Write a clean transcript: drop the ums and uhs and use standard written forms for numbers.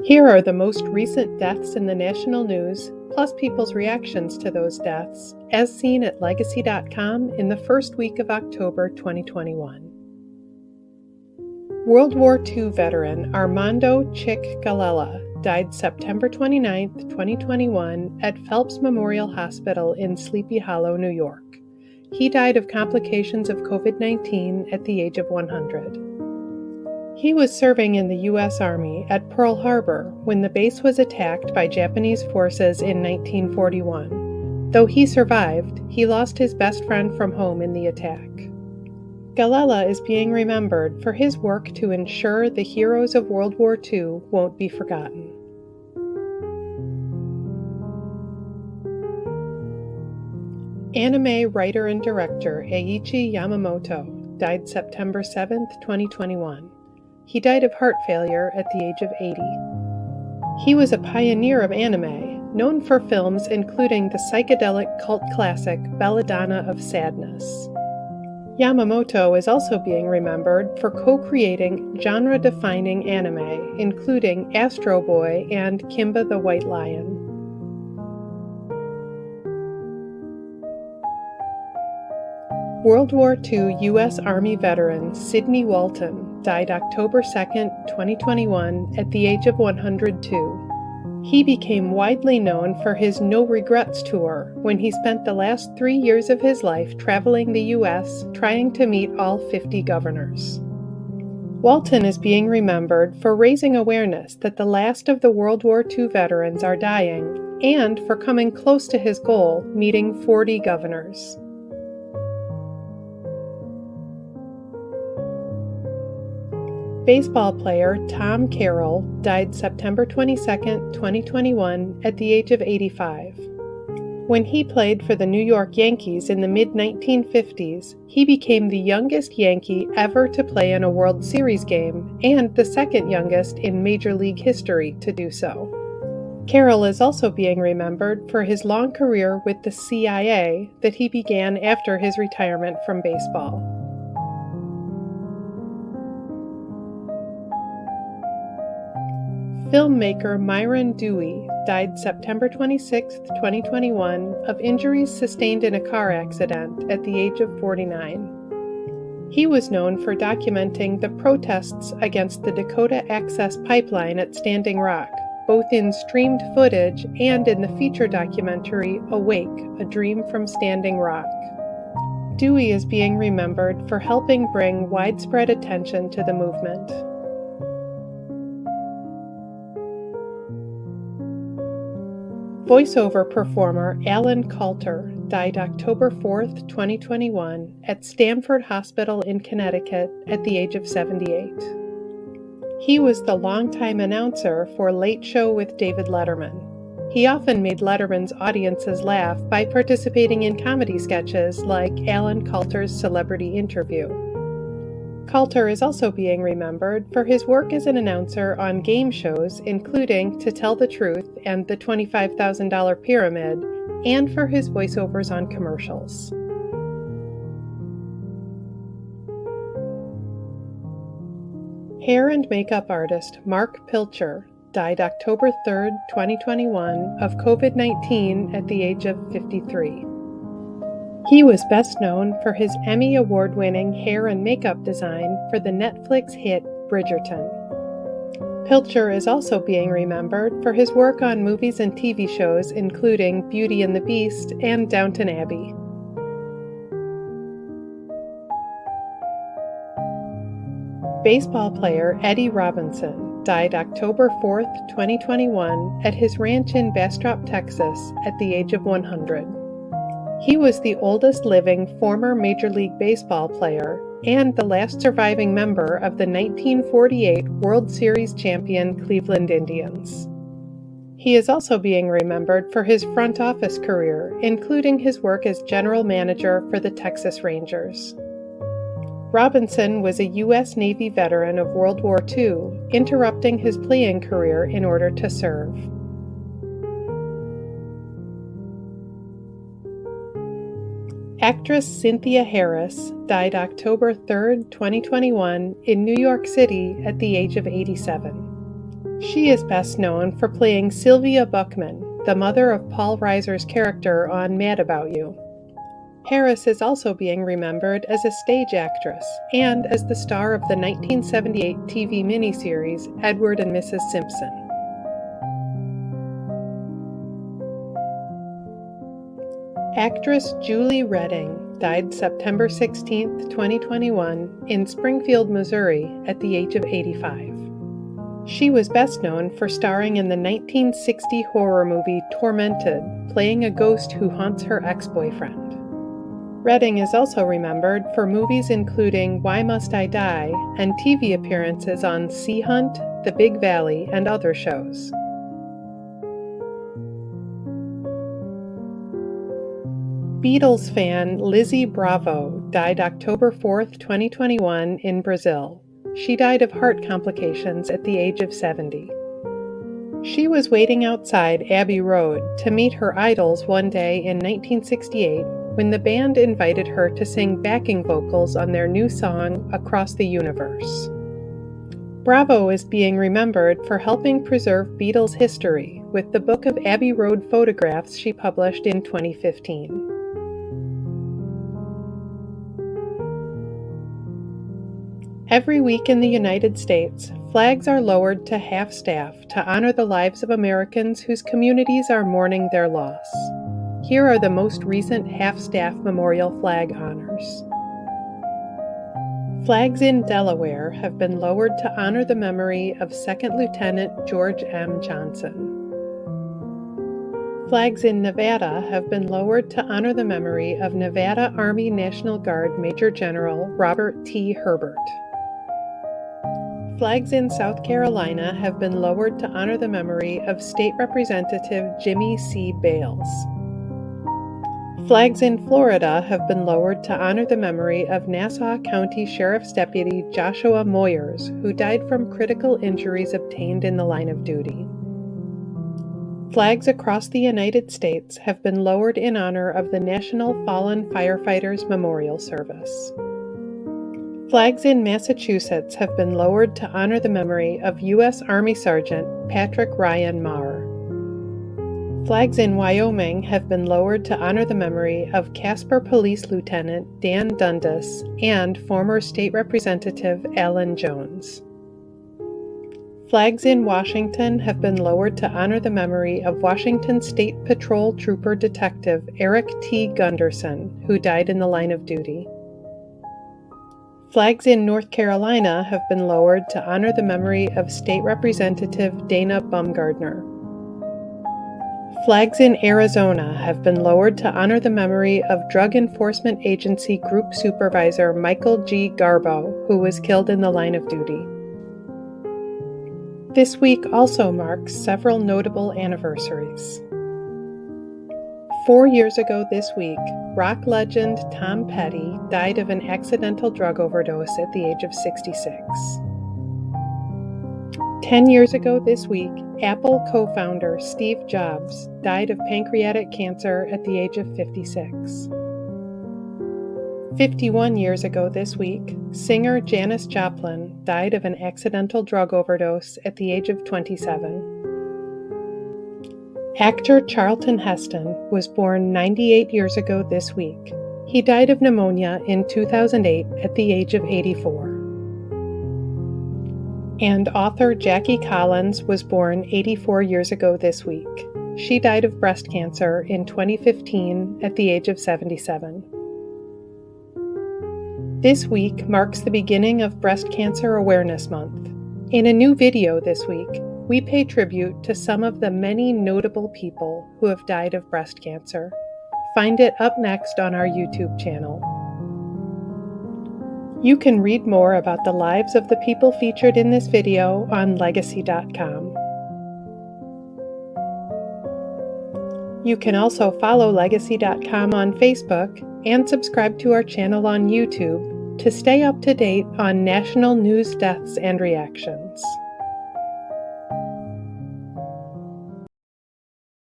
Here are the most recent deaths in the national news, plus people's reactions to those deaths, as seen at Legacy.com in the first week of October 2021. World War II veteran Armando Chick Galella died September 29, 2021 at Phelps Memorial Hospital in Sleepy Hollow, New York. He died of complications of COVID-19 at the age of 100. He was serving in the U.S. Army at Pearl Harbor when the base was attacked by Japanese forces in 1941. Though he survived, he lost his best friend from home in the attack. Galella is being remembered for his work to ensure the heroes of World War II won't be forgotten. Anime writer and director Eiichi Yamamoto died September 7, 2021. He died of heart failure at the age of 80. He was a pioneer of anime, known for films including the psychedelic cult classic Belladonna of Sadness. Yamamoto is also being remembered for co-creating genre-defining anime, including Astro Boy and Kimba the White Lion. World War II U.S. Army veteran Sidney Walton died October 2, 2021 at the age of 102. He became widely known for his No Regrets tour when he spent the last 3 years of his life traveling the U.S. trying to meet all 50 governors. Walton is being remembered for raising awareness that the last of the World War II veterans are dying and for coming close to his goal, meeting 40 governors. Baseball player Tom Carroll died September 22, 2021 at the age of 85. When he played for the New York Yankees in the mid-1950s, he became the youngest Yankee ever to play in a World Series game and the second youngest in Major League history to do so. Carrol is also being remembered for his long career with the CIA that he began after his retirement from baseball. Filmmaker Myron Dewey died September 26, 2021, of injuries sustained in a car accident at the age of 49. He was known for documenting the protests against the Dakota Access Pipeline at Standing Rock, both in streamed footage and in the feature documentary Awake, A Dream from Standing Rock. Dewey is being remembered for helping bring widespread attention to the movement. Voiceover performer Alan Kalter died October 4, 2021 at Stamford Hospital in Connecticut at the age of 78. He was the longtime announcer for Late Show with David Letterman. He often made Letterman's audiences laugh by participating in comedy sketches like Alan Kalter's Celebrity Interview. Kalter is also being remembered for his work as an announcer on game shows including To Tell the Truth and the $25,000 Pyramid, and for his voiceovers on commercials. Hair and makeup artist Marc Pilcher died October 3, 2021 of COVID-19 at the age of 53. He was best known for his Emmy Award-winning hair and makeup design for the Netflix hit Bridgerton. Pilcher is also being remembered for his work on movies and TV shows including Beauty and the Beast and Downton Abbey. Baseball player Eddie Robinson died October 4, 2021 at his ranch in Bastrop, Texas at the age of 100. He was the oldest living former Major League Baseball player and the last surviving member of the 1948 World Series champion Cleveland Indians. He is also being remembered for his front office career, including his work as general manager for the Texas Rangers. Robinson was a U.S. Navy veteran of World War II, interrupting his playing career in order to serve. Actress Cynthia Harris died October 3, 2021 in New York City at the age of 87. She is best known for playing Sylvia Buckman, the mother of Paul Reiser's character on Mad About You. Harris is also being remembered as a stage actress and as the star of the 1978 TV miniseries Edward and Mrs. Simpson. Actress Juli Reding died September 16, 2021, in Springfield, Missouri, at the age of 85. She was best known for starring in the 1960 horror movie Tormented, playing a ghost who haunts her ex-boyfriend. Reding is also remembered for movies including Why Must I Die and TV appearances on Sea Hunt, The Big Valley, and other shows. Beatles fan Lizzy Bravo died October 4, 2021, in Brazil. She died of heart complications at the age of 70. She was waiting outside Abbey Road to meet her idols one day in 1968 when the band invited her to sing backing vocals on their new song, Across the Universe. Bravo is being remembered for helping preserve Beatles history with the book of Abbey Road photographs she published in 2015. Every week in the United States, flags are lowered to half-staff to honor the lives of Americans whose communities are mourning their loss. Here are the most recent half-staff memorial flag honors. Flags in Delaware have been lowered to honor the memory of Second Lieutenant George M. Johnson. Flags in Nevada have been lowered to honor the memory of Nevada Army National Guard Major General Robert T. Herbert. Flags in South Carolina have been lowered to honor the memory of State Representative Jimmy C. Bales. Flags in Florida have been lowered to honor the memory of Nassau County Sheriff's Deputy Joshua Moyers, who died from critical injuries obtained in the line of duty. Flags across the United States have been lowered in honor of the National Fallen Firefighters Memorial Service. Flags in Massachusetts have been lowered to honor the memory of U.S. Army Sergeant Patrick Ryan Marr. Flags in Wyoming have been lowered to honor the memory of Casper Police Lieutenant Dan Dundas and former State Representative Alan Jones. Flags in Washington have been lowered to honor the memory of Washington State Patrol Trooper Detective Eric T. Gunderson, who died in the line of duty. Flags in North Carolina have been lowered to honor the memory of State Representative Dana Bumgardner. Flags in Arizona have been lowered to honor the memory of Drug Enforcement Agency Group Supervisor Michael G. Garbo, who was killed in the line of duty. This week also marks several notable anniversaries. 4 years ago this week, rock legend Tom Petty died of an accidental drug overdose at the age of 66. 10 years ago this week, Apple co-founder Steve Jobs died of pancreatic cancer at the age of 56. 51 years ago this week, singer Janis Joplin died of an accidental drug overdose at the age of 27. Actor Charlton Heston was born 98 years ago this week. He died of pneumonia in 2008 at the age of 84. And author Jackie Collins was born 84 years ago this week. She died of breast cancer in 2015 at the age of 77. This week marks the beginning of Breast Cancer Awareness Month. In a new video this week, we pay tribute to some of the many notable people who have died of breast cancer. Find it up next on our YouTube channel. You can read more about the lives of the people featured in this video on Legacy.com. You can also follow Legacy.com on Facebook and subscribe to our channel on YouTube to stay up to date on national news, deaths, and reactions.